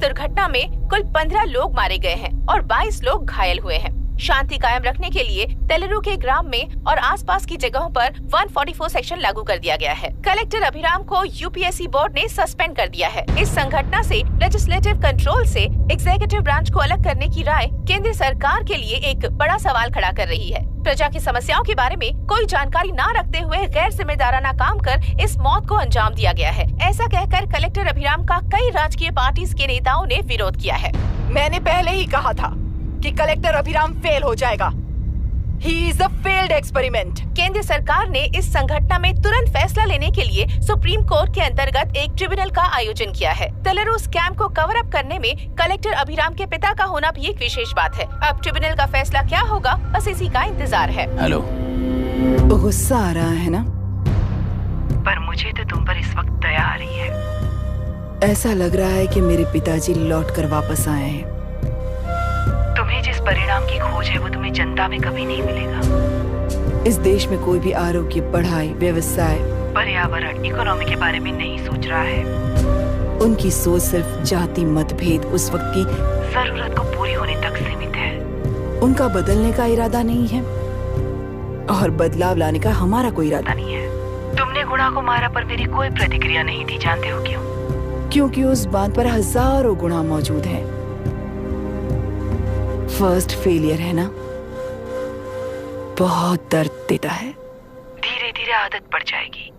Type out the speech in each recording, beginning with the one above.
दुर्घटना में कुल 15 लोग मारे गए हैं और 22 लोग घायल हुए हैं। शांति कायम रखने के लिए तेलुरु के ग्राम में और आसपास की जगहों पर 144 सेक्शन लागू कर दिया गया है। कलेक्टर अभिराम को यूपीएससी बोर्ड ने सस्पेंड कर दिया है। इस संघटना से लेजिस्लेटिव कंट्रोल से एग्जीक्यूटिव ब्रांच को अलग करने की राय केंद्र सरकार के लिए एक बड़ा सवाल खड़ा कर रही है। प्रजा की समस्याओं के बारे में कोई जानकारी न रखते हुए गैर जिम्मेदाराना काम कर इस मौत को अंजाम दिया गया है। ऐसा कहकर कलेक्टर अभिराम का कई राजकीय पार्टी के नेताओं ने विरोध किया है। मैंने पहले ही कहा था कि कलेक्टर अभिराम फेल हो जाएगा। He is a failed experiment। केंद्र सरकार ने इस संघटना में तुरंत फैसला लेने के लिए सुप्रीम कोर्ट के अंतर्गत एक ट्रिब्यूनल का आयोजन किया है। तेलुरु स्कैम को कवर अप करने में कलेक्टर अभिराम के पिता का होना भी एक विशेष बात है। अब ट्रिब्यूनल का फैसला क्या होगा, बस इसी का इंतजार है। हेलो, गुस्सा आ रहा है ना? पर मुझे तो तुम पर इस वक्त दया आ रही है। ऐसा लग रहा है कि मेरे पिताजी लौट कर वापस आए हैं। तुम्हें जिस परिणाम की खोज है वो तुम्हें जनता में कभी नहीं मिलेगा। इस देश में कोई भी आरोग्य, पढ़ाई, व्यवसाय, पर्यावरण, इकोनॉमी के बारे में नहीं सोच रहा है। उनकी सोच सिर्फ जाति मतभेद उस वक्त की जरूरत को पूरी होने तक सीमित है। उनका बदलने का इरादा नहीं है और बदलाव लाने का हमारा कोई इरादा नहीं है। तुमने गुणा को मारा पर मेरी कोई प्रतिक्रिया नहीं थी, जानते हो क्यों? क्योंकि उस बात पर हजारों गुणा मौजूद हैं। फर्स्ट फेलियर है ना, बहुत दर्द देता है। धीरे धीरे आदत पड़ जाएगी।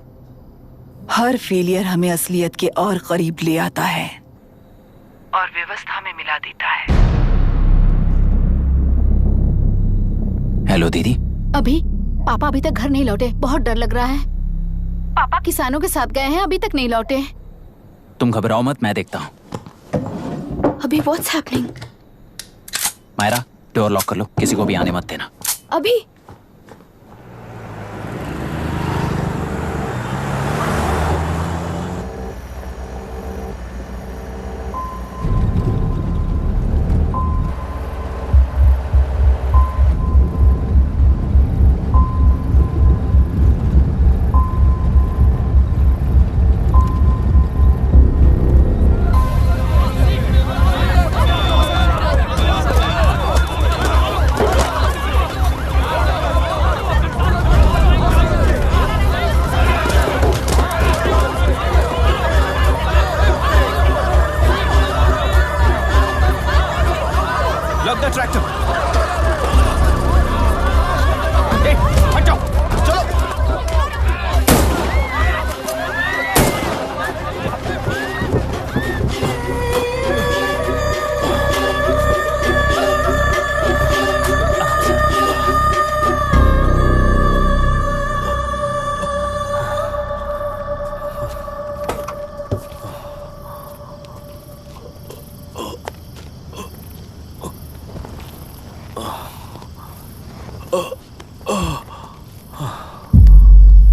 हर फेलियर हमें असलियत के और करीब ले आता है और व्यवस्था में मिला देता है। हेलो दीदी। पापा अभी तक घर नहीं लौटे, बहुत डर लग रहा है। पापा किसानों के साथ गए हैं, अभी तक नहीं लौटे। तुम घबराओ मत, मैं देखता हूँ। अभी what's happening? Myra, door lock कर लो, किसी को भी आने मत देना। अभी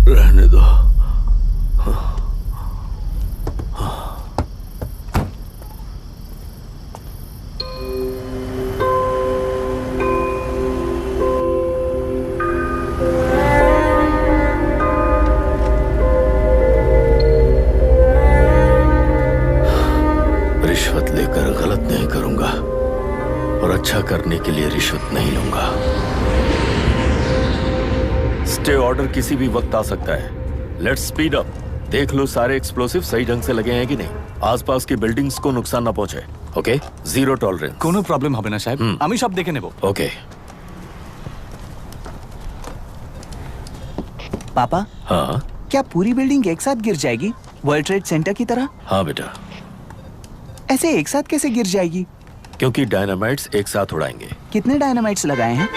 रहने दो। रिश्वत लेकर गलत नहीं करूंगा और अच्छा करने के लिए रिश्वत नहीं लूंगा। स्टे ऑर्डर किसी भी वक्त आ सकता है। Let's speed up. देख लो सारे एक्सप्लोसिव सही ढंग से लगे हैं कि नहीं। आसपास की बिल्डिंग्स को नुकसान ना पहुंचे। Okay, zero tolerance. কোনো প্রবলেম হবে না সাহেব, আমি সব দেখে নেব। ओके। पापा, हाँ क्या पूरी बिल्डिंग एक साथ गिर जाएगी, वर्ल्ड ट्रेड सेंटर की तरह? हाँ बेटा। ऐसे एक साथ कैसे गिर जाएगी? क्योंकि डायनामाइट्स एक साथ उड़ाएंगे। कितने डायनामाइट्स लगाए हैं?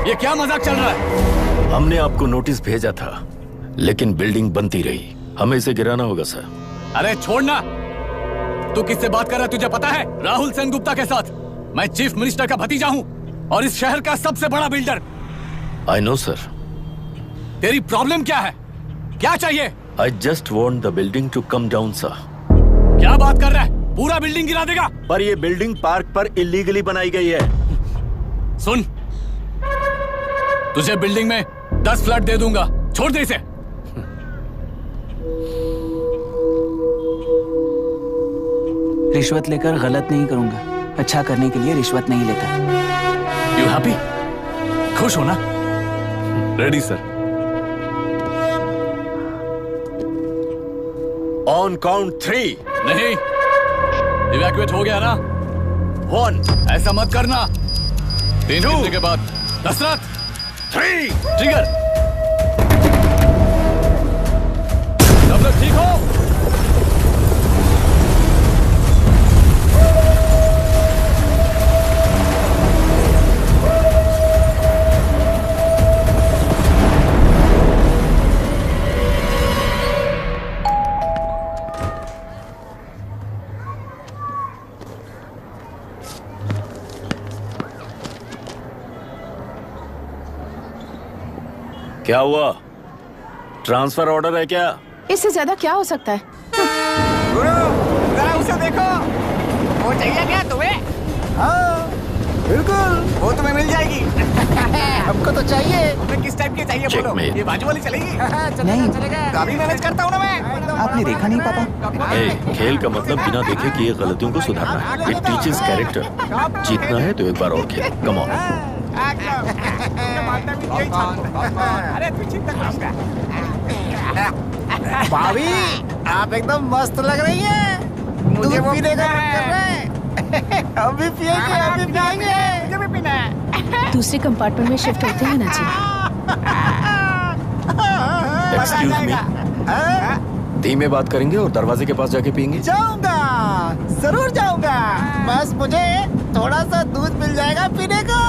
ये क्या मजाक चल रहा है? हमने आपको नोटिस भेजा था, लेकिन बिल्डिंग बनती रही। हमें इसे गिराना होगा सर। अरे छोड़ना। तू किससे बात कर रहा है तुझे पता है? राहुल सेनगुप्ता के साथ। मैं चीफ मिनिस्टर का भतीजा हूँ और इस शहर का सबसे बड़ा बिल्डर। I know sir. तेरी प्रॉब्लम क्या है? क्या चाहिए? I just want the building to come down sir. क्या बात कर रहा है? पूरा बिल्डिंग गिरा देगा? पर ये बिल्डिंग पार्क पर इलीगली बनाई गई है। सुन, तुझे बिल्डिंग में 10 फ्लैट दे दूंगा, छोड़ दे इसे। रिश्वत लेकर गलत नहीं करूंगा। अच्छा करने के लिए रिश्वत नहीं लेता। You happy? खुश हो ना? Ready sir. On count 3। नहीं, इवैक्यूएट हो गया ना? 1। ऐसा मत करना। 3 घंटे के बाद। दशरथ 3। ट्रिगर। सब लोग ठीक हो? क्या हुआ? ट्रांसफर ऑर्डर है क्या? इससे ज्यादा क्या हो सकता है? जरा उसे देखो, वो चाहिए क्या तुम्हें? हाँ, बिल्कुल, वो तुम्हें मिल जाएगी। हमको तो चाहिए। तुम्हें किस टाइप की चाहिए बोलो? ये बाजू वाली चलेगी? नहीं, अभी मैनेज करता हूँ ना मैं। आपने देखा नहीं पापा? खेल का मतलब बिना देखे किए गलतियों को सुधारना है। It teaches character. जीतना है तो एक बार और खेल। Come on. अरे तू चिंता मत कर। भाभी, आप एकदम मस्त लग रही हैं। मुझे वो पीने का मन कर रहा है। अभी पिएंगे, अभी पिएंगे। मुझे भी पीना है। दूसरे कंपार्टमेंट में शिफ्ट होते हैं ना जी। एक्सक्यूज मी, धीमे बात करेंगे और दरवाजे के पास जाके पियेंगे। जाऊंगा, जरूर जाऊंगा। बस मुझे थोड़ा सा दूध मिल जाएगा पीने को।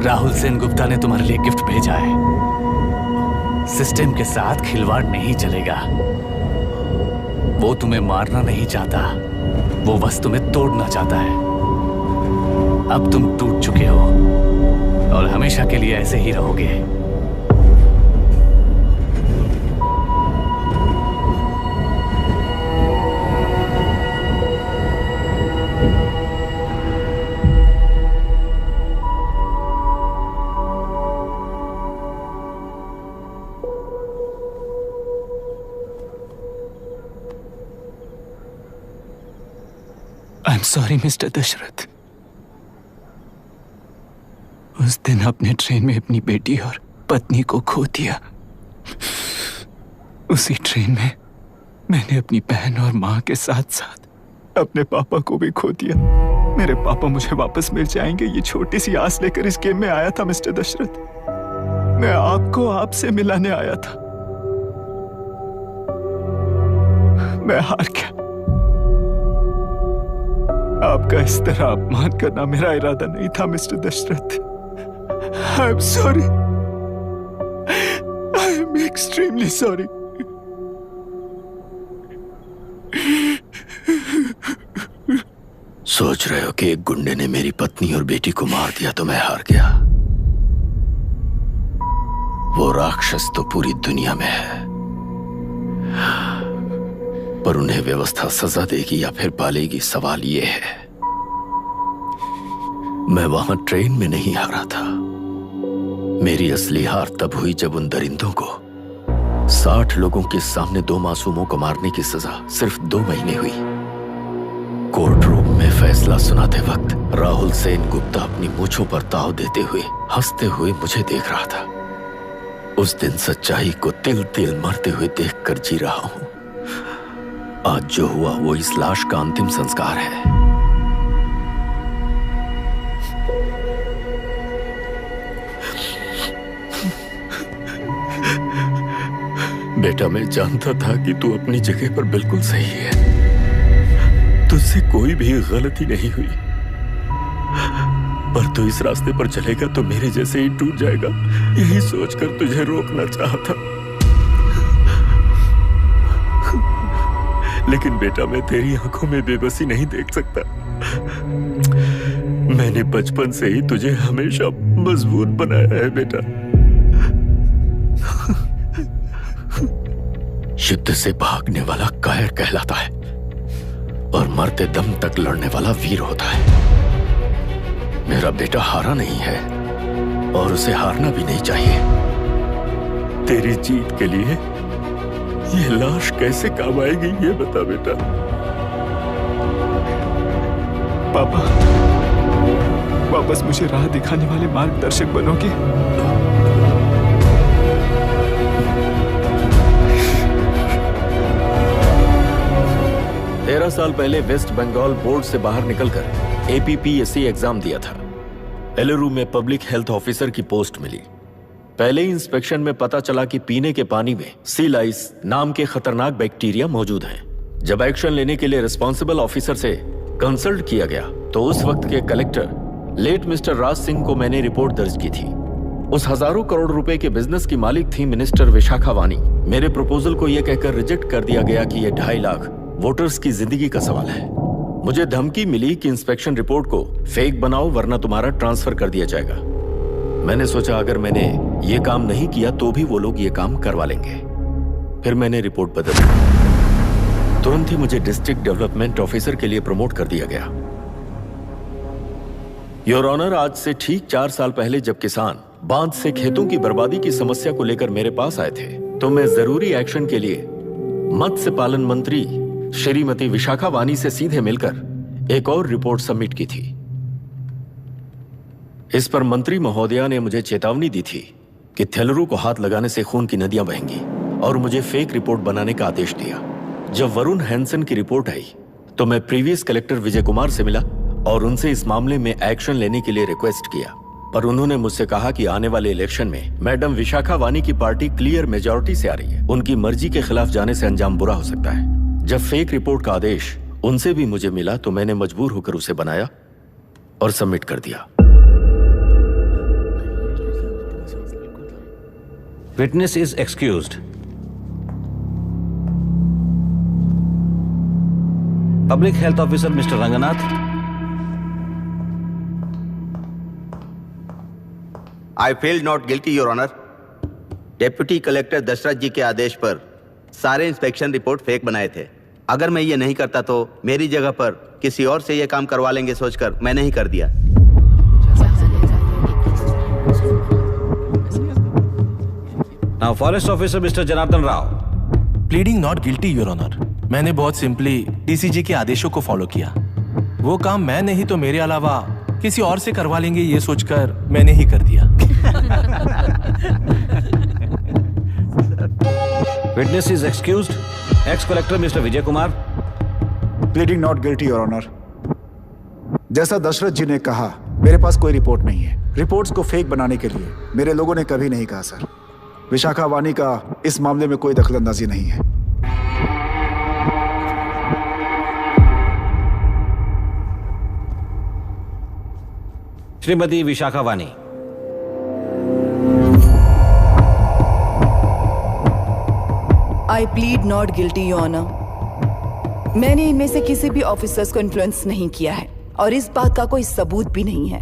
राहुल सेन गुप्ता ने तुम्हारे लिए गिफ्ट भेजा है। सिस्टम के साथ खिलवाड़ नहीं चलेगा। वो तुम्हें मारना नहीं चाहता, वो बस तुम्हें तोड़ना चाहता है। अब तुम टूट चुके हो और हमेशा के लिए ऐसे ही रहोगे। I'm sorry, mister Dasharath. उस दिन अपने ट्रेन में अपनी बेटी और पत्नी को खो दिया। उसी ट्रेन में मैंने अपनी बहन और माँ के साथ साथ अपने पापा को भी खो दिया। मेरे पापा मुझे वापस मिल जाएंगे, ये छोटी सी आस लेकर इस गेम में आया था मिस्टर दशरथ। मैं आपको आपसे मिलाने आया था। मैं हार गया। आपका इस तरह अपमान करना मेरा इरादा नहीं था mister Dashrath. I am sorry. I am extremely sorry. सोच रहे हो कि एक गुंडे ने मेरी पत्नी और बेटी को मार दिया तो मैं हार गया? वो राक्षस तो पूरी दुनिया में है, पर उन्हें व्यवस्था सजा देगी या फिर पालेगी, सवाल ये है। मैं वहां ट्रेन में नहीं हारा था। मेरी असली हार तब हुई जब उन दरिंदों को 60 लोगों के सामने 2 मासूमों को मारने की सजा सिर्फ 2 महीने हुई। कोर्ट रूम में फैसला सुनाते वक्त राहुल सेन गुप्ता अपनी मूंछों पर ताव देते हुए हंसते हुए मुझे देख रहा था। उस दिन सच्चाई को तिल तिल मरते हुए देखकर जी रहा हूं। आज जो हुआ वो इस लाश का अंतिम संस्कार है। बेटा, मैं जानता था कि तू अपनी जगह पर बिल्कुल सही है। तुझसे कोई भी गलती नहीं हुई, पर तू इस रास्ते पर चलेगा तो मेरे जैसे ही टूट जाएगा, यही सोचकर तुझे रोकना चाहा था। लेकिन बेटा, मैं तेरी आंखों में बेबसी नहीं देख सकता। मैंने बचपन से ही तुझे हमेशा मजबूत बनाया है बेटा। युद्ध से भागने वाला कायर कहलाता है और मरते दम तक लड़ने वाला वीर होता है। मेरा बेटा हारा नहीं है और उसे हारना भी नहीं चाहिए। तेरी जीत के लिए ये लाश कैसे काम आएगी, ये बता बेटा। पापा, वापस मुझे राह दिखाने वाले मार्गदर्शक बनोगे? 13 साल पहले वेस्ट बंगाल बोर्ड से बाहर निकलकर APPSC एग्जाम दिया था। एलुरु में पब्लिक हेल्थ ऑफिसर की पोस्ट मिली। पहले ही इंस्पेक्शन में पता चला कि पीने के पानी में सी लाइस नाम के खतरनाक बैक्टीरिया मौजूद हैं। जब एक्शन लेने के लिए रिस्पॉन्सिबल ऑफिसर से कंसल्ट किया गया तो उस वक्त के collector late mister Raj Singh को मैंने रिपोर्ट दर्ज की थी। उस हजारों करोड़ रुपए के बिजनेस की मालिक थी मिनिस्टर विशाखा वानी। मेरे प्रपोजल को यह कहकर रिजेक्ट कर दिया गया कि यह 2.5 लाख वोटर्स की जिंदगी का सवाल है। मुझे धमकी मिली कि इंस्पेक्शन रिपोर्ट को फेक बनाओ वरना तुम्हारा ट्रांसफर कर दिया जाएगा। मैंने सोचा अगर मैंने ये काम नहीं किया तो भी वो लोग ये काम करवा लेंगे। फिर मैंने रिपोर्ट बदल दी। तुरंत ही मुझे डिस्ट्रिक्ट डेवलपमेंट ऑफिसर के लिए प्रमोट कर दिया गया। योर ऑनर, आज से ठीक 4 साल पहले जब किसान बांध से खेतों की बर्बादी की समस्या को लेकर मेरे पास आए थे तो मैं जरूरी एक्शन के लिए मत्स्य पालन मंत्री श्रीमती विशाखा वानी से सीधे मिलकर एक और रिपोर्ट सबमिट की थी। इस पर मंत्री महोदया ने मुझे चेतावनी दी थी कि थेलरू को हाथ लगाने से खून की नदियां बहेंगी और मुझे फेक रिपोर्ट बनाने का आदेश दिया। जब वरुण हैंसन की रिपोर्ट आई तो मैं प्रीवियस कलेक्टर विजय कुमार से मिला और उनसे इस मामले में एक्शन लेने के लिए रिक्वेस्ट किया, पर उन्होंने मुझसे कहा कि आने वाले इलेक्शन में मैडम विशाखा वानी की पार्टी क्लियर मेजॉरिटी से आ रही है। उनकी मर्जी के खिलाफ जाने से अंजाम बुरा हो सकता है। जब फेक रिपोर्ट का आदेश उनसे भी मुझे मिला तो मैंने मजबूर होकर उसे बनाया और सबमिट कर दिया। Witness is excused. Public health officer mister Ranganath. I feel not guilty your honour. Deputy collector Dasharath ji के आदेश पर सारे इंस्पेक्शन रिपोर्ट फेक बनाए थे। अगर मैं ये नहीं करता तो मेरी जगह पर किसी और से ये काम करवा लेंगे सोचकर मैंने ही कर दिया। Now forest officer mister Janardan Rao. Pleading not guilty your honour. मैंने बहुत सिंपली डीसीजी के आदेशों को फॉलो किया। वो काम मैं नहीं तो मेरे अलावा किसी और से करवा लेंगे ये सोचकर मैंने ही कर दिया। Witness is excused. Ex collector mister Vijay Kumar. Pleading not guilty your honour. जैसा दशरथ जी ने कहा, मेरे पास कोई रिपोर्ट नहीं है। रिपोर्ट्स को फेक बनाने के लिए मेरे लोगों ने कभी नहीं कहा सर। विशाखा वानी का इस मामले में कोई दखलंदाजी नहीं है। Shrimati Vishakha Vani. I plead not guilty your honour. मैंने इनमें से किसी भी ऑफिसर्स को इन्फ्लुएंस नहीं किया है और इस बात का कोई सबूत भी नहीं है।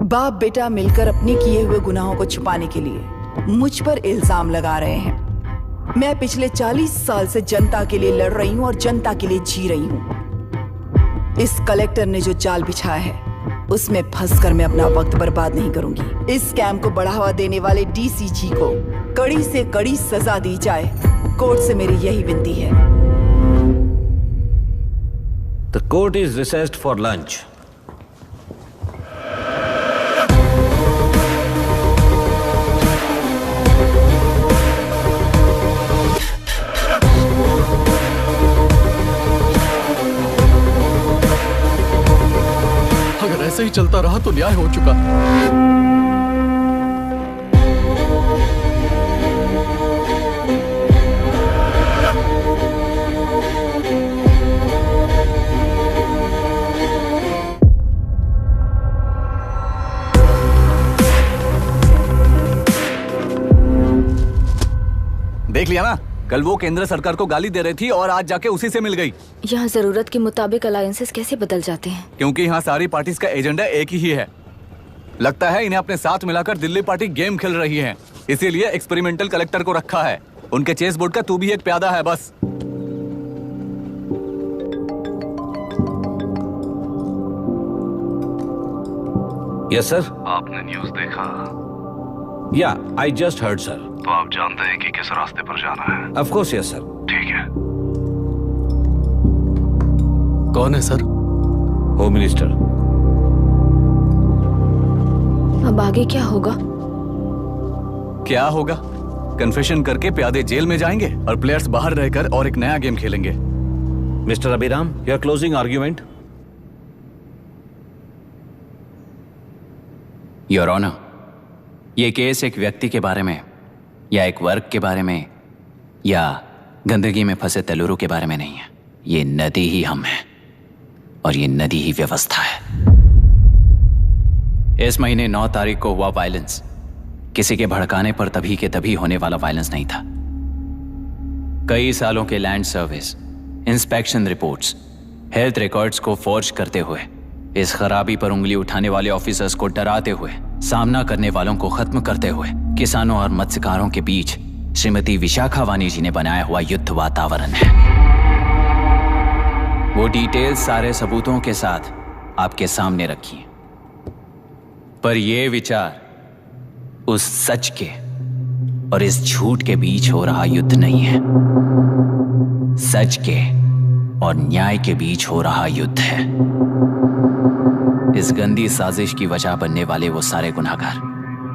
बाप बेटा मिलकर अपने किए हुए गुनाहों को छुपाने के लिए मुझ पर इल्जाम लगा रहे हैं। मैं पिछले 40 साल से जनता के लिए लड़ रही हूँ और जनता के लिए जी रही हूँ। इस कलेक्टर ने जो जाल बिछाया है उसमें फंसकर मैं अपना वक्त बर्बाद नहीं करूंगी। इस स्कैम को बढ़ावा देने वाले डीसीजी को कड़ी से कड़ी सजा दी जाए, कोर्ट से मेरी यही विनती है। The court is recessed for lunch. अगर ऐसे ही चलता रहा तो न्याय हो चुका। देख लिया ना, कल वो केंद्र सरकार को गाली दे रही थी और आज जाके उसी से मिल गई। यहाँ जरूरत के मुताबिक अलायंसेस कैसे बदल जाते हैं? क्योंकि यहाँ सारी पार्टीज का एजेंडा एक ही है। लगता है इन्हें अपने साथ मिलाकर दिल्ली पार्टी गेम खेल रही है, इसीलिए एक्सपेरिमेंटल कलेक्टर को रखा है। उनके चेस बोर्ड का तू भी एक प्यादा है बस। Yes sir. आपने न्यूज़ देखा? या आई जस्ट हर्ड सर। तो आप जानते हैं कि किस रास्ते पर जाना है? Of course yes sir. ठीक है। कौन है सर? Home minister. अब आगे क्या होगा? क्या होगा? कन्फेशन करके प्यादे जेल में जाएंगे और प्लेयर्स बाहर रहकर और एक नया गेम खेलेंगे। Mister Abhiram, your closing argument. Your honour, ये केस एक व्यक्ति के बारे में या एक वर्ग के बारे में या गंदगी में फंसे तेलुरु के बारे में नहीं है। ये नदी ही हम हैं और ये नदी ही व्यवस्था है। इस महीने 9 तारीख को हुआ वायलेंस किसी के भड़काने पर तभी के तभी होने वाला वायलेंस नहीं था। कई सालों के land service, inspection reports, health records को फॉर्ज करते हुए, इस खराबी पर उंगली उठाने वाले ऑफिसर्स को डराते हुए, सामना करने वालों को खत्म करते हुए किसानों और मत्स्यकारों के बीच श्रीमती विशाखा वानी जी ने बनाया हुआ युद्ध वातावरण है। वो डिटेल्स सारे सबूतों के साथ आपके सामने रखी हैं। पर ये विचार उस सच के और इस झूठ के बीच हो रहा युद्ध नहीं है, सच के और न्याय के बीच हो रहा युद्ध है। इस गंदी साजिश की वजह बनने वाले वो सारे गुनहगार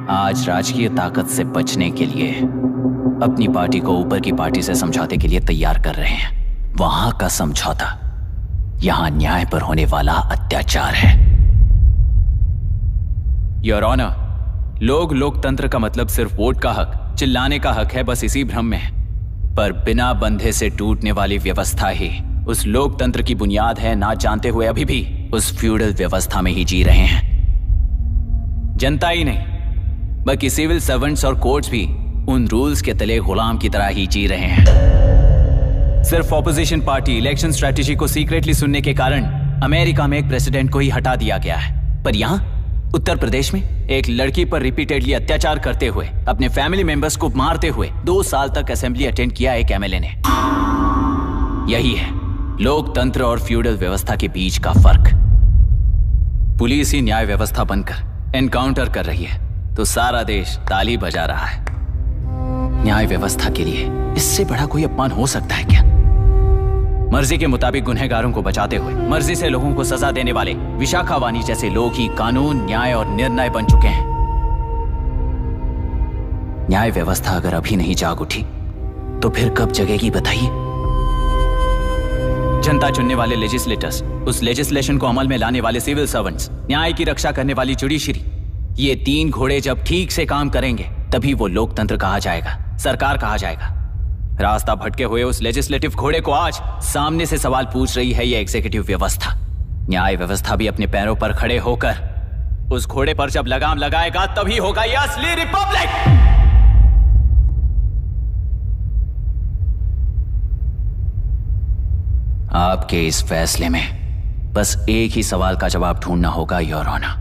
आज राजकीय ताकत से बचने के लिए अपनी पार्टी को ऊपर की पार्टी से समझौते के लिए तैयार कर रहे हैं। वहां का समझौता यहां न्याय पर होने वाला अत्याचार है। योर ऑनर, लोग लोकतंत्र का मतलब सिर्फ वोट का हक, चिल्लाने का हक है, बस इसी भ्रम में है। पर बिना बंधे से टूटने वाली व्यवस्था ही उस लोकतंत्र की बुनियाद है, ना जानते हुए अभी भी उस फ्यूडल व्यवस्था में ही जी रहे हैं। जनता ही नहीं बल्कि सिविल सर्वेंट्स और कोर्ट्स भी उन रूल्स के तले गुलाम की तरह ही जी रहे हैं। सिर्फ ऑपोजिशन पार्टी इलेक्शन स्ट्रेटेजी को सीक्रेटली सुनने के कारण अमेरिका में एक प्रेसिडेंट को ही हटा दिया गया है, पर यहां उत्तर प्रदेश में एक लड़की पर रिपीटेडली अत्याचार करते हुए, अपने फैमिली मेंबर्स को मारते हुए 2 साल तक असेंबली अटेंड किया एक एमएलए ने। यही है लोकतंत्र और फ्यूडल व्यवस्था के बीच का फर्क। पुलिस ही न्याय व्यवस्था बनकर एनकाउंटर कर रही है तो सारा देश ताली बजा रहा है। न्याय व्यवस्था के लिए इससे बड़ा कोई अपमान हो सकता है क्या? मर्जी के मुताबिक गुनहगारों को बचाते हुए मर्जी से लोगों को सजा देने वाले विशाखा वानी जैसे लोग ही कानून, न्याय और निर्णय बन चुके हैं। न्याय व्यवस्था अगर अभी नहीं जाग उठी तो फिर कब जगेगी बताइए? जनता चुनने वाले लेजिस्लेटर्स, उस लेजिस्लेशन को अमल में लाने वाले सिविल सर्वेंट्स, न्याय की रक्षा करने वाली जुडिशरी, ये 3 घोड़े जब ठीक से काम करेंगे तभी वो लोकतंत्र कहा जाएगा, सरकार कहा जाएगा। रास्ता भटके हुए उस लेजिस्लेटिव घोड़े को आज सामने से सवाल पूछ रही है ये एग्जीक्यूटिव व्यवस्था। न्याय व्यवस्था भी अपने पैरों पर खड़े होकर उस घोड़े पर जब लगाम लगाएगा तभी होगा ये असली रिपब्लिक। आपके इस फैसले में बस एक ही सवाल का जवाब ढूंढना होगा योर ऑनर।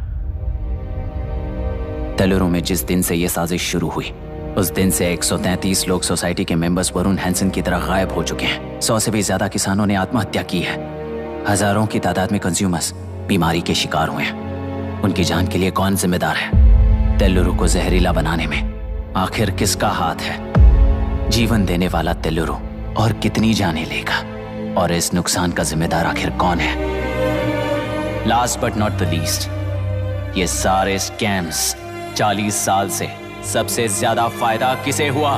तेलुरु में जिस दिन से यह साजिश शुरू हुई उस दिन से 133 लोग सोसाइटी के मेंबर्स वरुण हैंसन की तरह गायब हो चुके हैं। 100 से भी ज्यादा किसानों ने आत्महत्या की है। हजारों की तादाद में कंज्यूमर्स बीमारी के शिकार हुए हैं। उनकी जान के लिए कौन जिम्मेदार है? तेलुरु को जहरीला बनाने में आखिर किसका हाथ है? जीवन देने वाला तेलुरु और कितनी जाने लेगा? और इस नुकसान का जिम्मेदार आखिर कौन है? Last but not the least, ये सारे स्कैम्स 40 साल से सबसे ज्यादा फायदा किसे हुआ?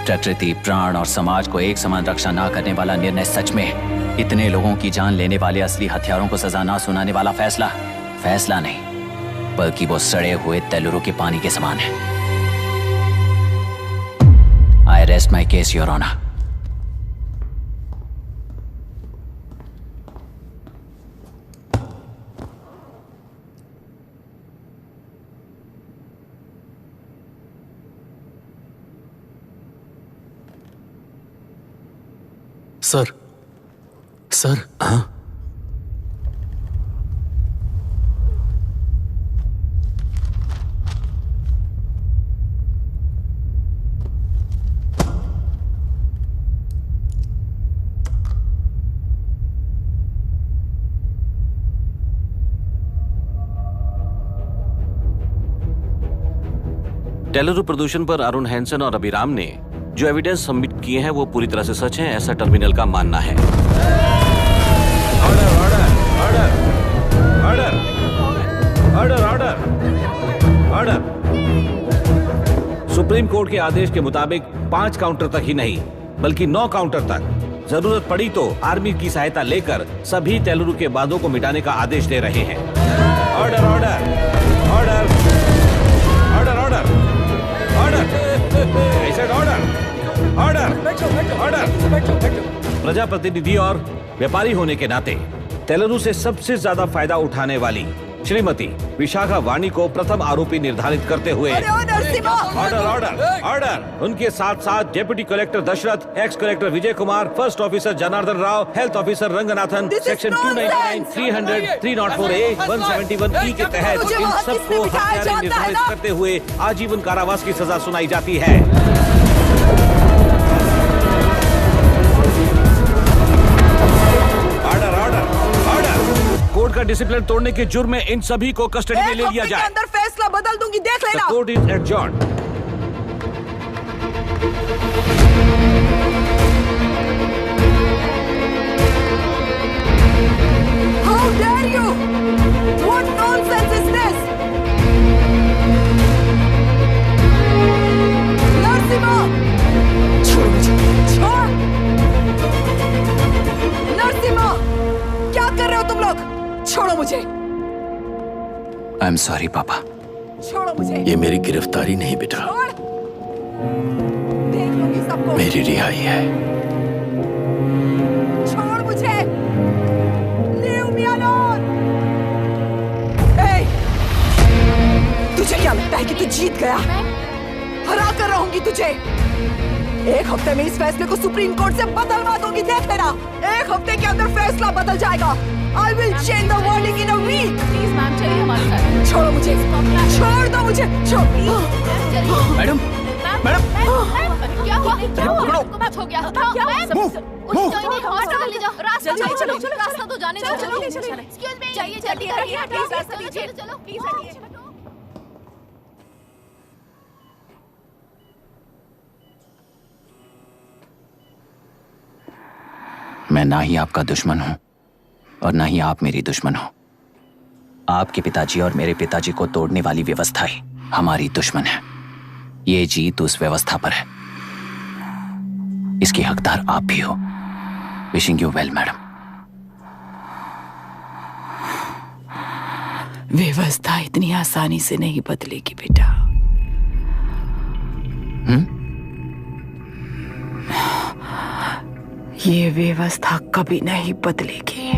प्रकृति, प्राण और समाज को एक समान रक्षा ना करने वाला निर्णय सच में इतने लोगों की जान लेने वाले असली हथियारों को सजा ना सुनाने वाला फैसला नहीं, बल्कि वो सड़े हुए तेलुरु के पानी के समान है। I rest my case your honour. Sir हाँ? तेलुरु प्रदूषण पर अरुण हैंसन और अभिराम ने जो एविडेंस सबमिट किए हैं वो पूरी तरह से सच हैं, ऐसा टर्मिनल का मानना है। ऑर्डर। सुप्रीम कोर्ट के आदेश के मुताबिक 5 काउंटर तक ही नहीं बल्कि 9 काउंटर तक जरूरत पड़ी तो आर्मी की सहायता लेकर सभी तेलुरु के वादों को मिटाने का आदेश दे रहे हैं। Order order order order order order order. प्रजाप्रतिनिधि और व्यापारी होने के नाते तेलुरु से सबसे ज्यादा फायदा उठाने वाली श्रीमती विशाखा वाणी को प्रथम आरोपी निर्धारित करते हुए ऑर्डर ऑर्डर ऑर्डर। उनके साथ साथ deputy collector Dasharath, ex collector Vijay Kumar, first officer Janardan Rao, health officer Ranganathan, section 299, 300, 304A, 171E के तहत इन सबको हत्यारे निर्धारित करते हुए आजीवन कारावास की सजा सुनाई जाती है। कोर्ट का डिसिप्लिन तोड़ने के जुर्म में इन सभी को कस्टडी में ले लिया जाए। अंदर फैसला बदल दूंगी, देख लेना। Court is adjourned. How dare you? What nonsense is this? Narasimha, छोड़ मुझे, छोड़। नरसिम्हा, क्या कर रहे हो तुम लोग? छोड़ो मुझे। आई एम सॉरी पापा। छोड़ो मुझे। ये मेरी गिरफ्तारी नहीं बेटा, देख लूंगी सबको। मेरी रिहाई है। छोड़ मुझे। Leave me alone. Hey, तुझे क्या लगता है कि तू जीत गया? हरा कर रहूंगी तुझे। एक हफ्ते में इस फैसले को सुप्रीम कोर्ट से बदलवा दूंगी, देख लेना। एक हफ्ते के अंदर फैसला बदल जाएगा। I will change the verdict in a week. Please ma'am, चलिए हमारे साथ। छोड़ो मुझे, छोड़ दो मुझे। मैडम, मैडम, क्या हुआ? कुछ हो गया? हॉस्पिटल ले जाओ। रास्ता चलो, रास्ता तो जाने दो। चलो, एक्सक्यूज मी, चाहिए जल्दी करिए, प्लीज रास्ता दीजिए। चलो, प्लीज हटिए। मैं ना ही आपका दुश्मन हूं और ना ही आप मेरी दुश्मन हो। आपके पिताजी और मेरे पिताजी को तोड़ने वाली व्यवस्था ही हमारी दुश्मन है। ये जीत उस व्यवस्था पर है, इसकी हकदार आप भी हो। Wishing you well madam. व्यवस्था इतनी आसानी से नहीं बदलेगी बेटा। ये व्यवस्था कभी नहीं बदलेगी।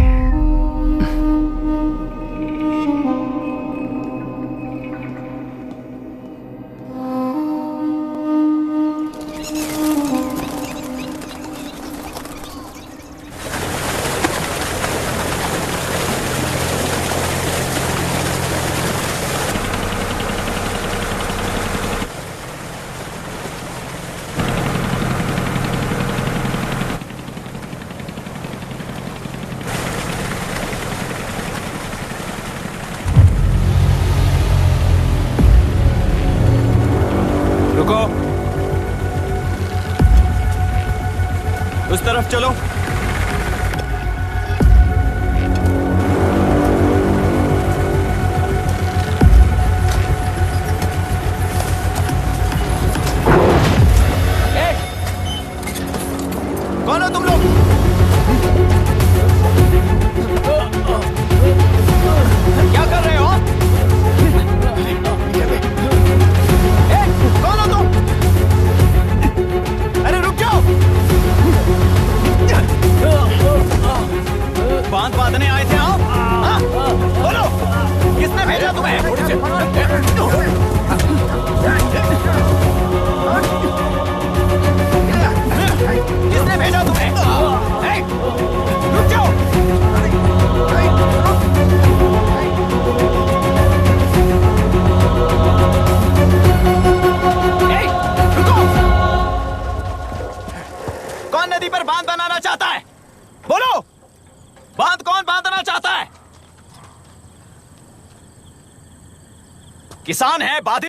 उस तरफ चलो। कौन हो तुम लोग? क्या कर रहे हो? कौन हो तुम? अरे रुक जाओ! बांध बांधने आए थे आप? हाँ? बोलो, किसने भेजा तुम्हें? किसने भेजा तुम्हें? रुक जाओ! रुको! कौन नदी पर बांध बनाना चाहता है? बोलो, बांध कौन बांधना चाहता है? किसान है, बाधित